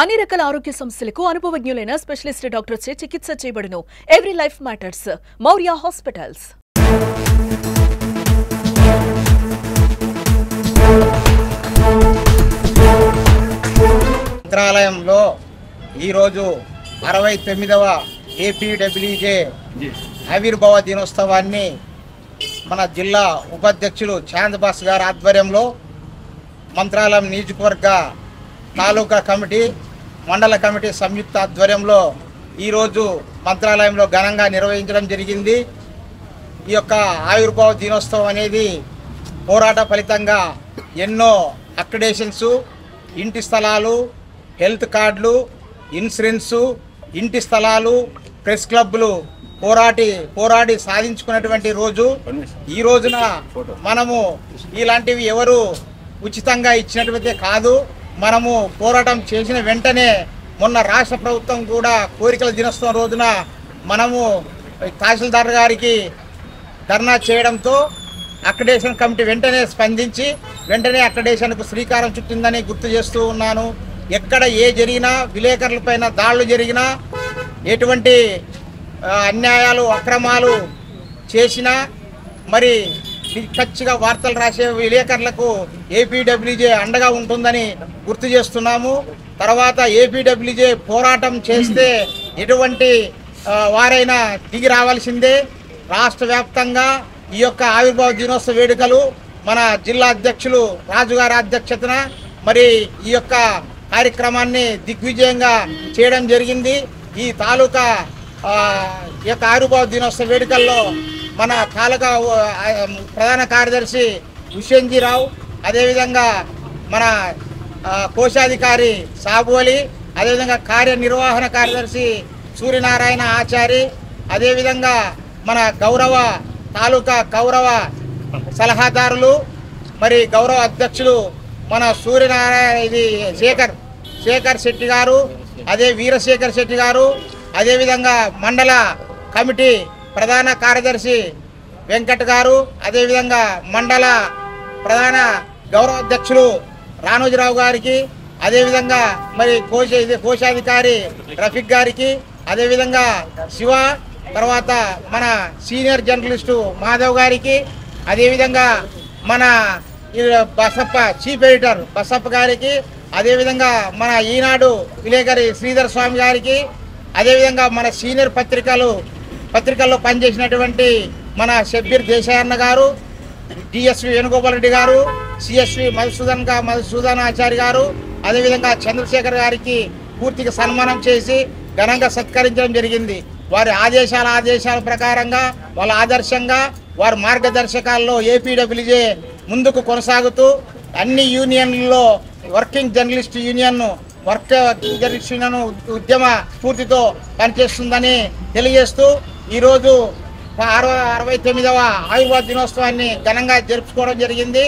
అన్ని రకాల ఆరోగ్య సమస్యలకు అనుభవజ్ఞులైన స్పెషలిస్ట్ డాక్టర్స్ చే చికిత్స చేయబడును. Every life matters. Maurya hospitals. మంత్రాలయంలో ఈరోజు 69వ ఏపీడబ్ల్యూజే ఆవిర్భావ దినోత్సవాన్ని మన జిల్లా ఉపాధ్యక్షులు చాందబాస్ గారి ఆధ్వర్యంలో మంత్రాలయం నియోజకవర్గ తాలూకా కమిటీ మండల కమిటీ సంయుక్త ఆధ్వర్యంలో ఈరోజు మంత్రాలయంలో ఘనంగా నిర్వహించడం జరిగింది. ఈ యొక్క ఆవిర్భావ దినోత్సవం అనేది పోరాట ఫలితంగా ఎన్నో అక్రిడేషన్స్, ఇంటి స్థలాలు, హెల్త్ కార్డులు, ఇన్సూరెన్సు, ఇంటి స్థలాలు, ప్రెస్ క్లబ్లు పోరాడి సాధించుకున్నటువంటి రోజు. ఈ రోజున మనము ఇలాంటివి ఎవరు ఉచితంగా ఇచ్చినటువంటి కాదు. మనము పోరాటం చేసిన వెంటనే మొన్న రాష్ట్ర ప్రభుత్వం కూడా కోరికల దినోత్సవం రోజున మనము తహసీల్దార్ గారికి ధర్నా చేయడంతో అక్రిడేషన్ కమిటీ వెంటనే స్పందించి వెంటనే అక్రిడేషన్కు శ్రీకారం చుట్టిందని గుర్తు చేస్తూ ఉన్నాను. ఎక్కడ ఏ జరిగినా, విలేకరులపైన దాడులు జరిగినా, ఎటువంటి అన్యాయాలు అక్రమాలు చేసినా మరి ఖచ్చితంగా వార్తలు రాసే విలేకరులకు ఏపీడబ్ల్యూజే అండగా ఉంటుందని గుర్తు చేస్తున్నాము. తర్వాత ఏపీడబ్ల్యూజే పోరాటం చేస్తే ఎటువంటి వారైనా దిగి రావాల్సిందే. రాష్ట్ర వ్యాప్తంగా ఈ యొక్క ఆవిర్భావ దినోత్సవ వేడుకలు మన జిల్లా అధ్యక్షులు రాజుగారి అధ్యక్షతన మరి ఈ యొక్క కార్యక్రమాన్ని దిగ్విజయంగా చేయడం జరిగింది. ఈ తాలూకా ఈ యొక్క ఆవిర్భావ దినోత్సవ వేడుకల్లో మన తాలూకా ప్రధాన కార్యదర్శి హుషేన్జీరావు, అదేవిధంగా మన కోశాధికారి సాబువలి, అదేవిధంగా కార్యనిర్వహణ కార్యదర్శి సూర్యనారాయణ ఆచారి, అదేవిధంగా మన తాలూకా గౌరవ సలహాదారులు మరి గౌరవ అధ్యక్షులు మన శేఖర్ శెట్టి గారు, అదే వీరశేఖర్ శెట్టి గారు, అదేవిధంగా మండల కమిటీ ప్రధాన కార్యదర్శి వెంకట్ గారు, అదేవిధంగా మండల ప్రధాన గౌరవ అధ్యక్షులు రానోజీరావు గారికి, అదేవిధంగా మరి కోశాధికారి రఫీక్ గారికి, అదేవిధంగా శివ, తర్వాత మన సీనియర్ జర్నలిస్టు మాధవ్ గారికి, అదేవిధంగా మన బసప్ప చీఫ్ ఎడిటర్ బసప్ప గారికి, అదేవిధంగా మన ఈనాడు విలేకరి శ్రీధర్ స్వామి గారికి, అదేవిధంగా మన సీనియర్ పత్రికల్లో పనిచేసినటువంటి మన షబ్బీర్ దేశాయన్న గారు, డిఎస్వి వేణుగోపాల్ రెడ్డి గారు, సిఎస్వి మధుసూదన్ ఆచారి గారు, అదేవిధంగా చంద్రశేఖర్ గారికి పూర్తిగా సన్మానం చేసి ఘనంగా సత్కరించడం జరిగింది. వారి ఆదేశాల ప్రకారంగా వాళ్ళ ఆదర్శంగా వారి మార్గదర్శకాల్లో ఏపీడబ్ల్యూజే ముందుకు కొనసాగుతూ అన్ని యూనియన్లలో వర్కింగ్ జర్నలిస్ట్ యూనియన్ ఉద్యమ స్ఫూర్తితో పనిచేస్తుందని తెలియజేస్తూ ఈరోజు 69వ ఆవిర్భావ దినోత్సవాన్ని ఘనంగా జరుపుకోవడం జరిగింది.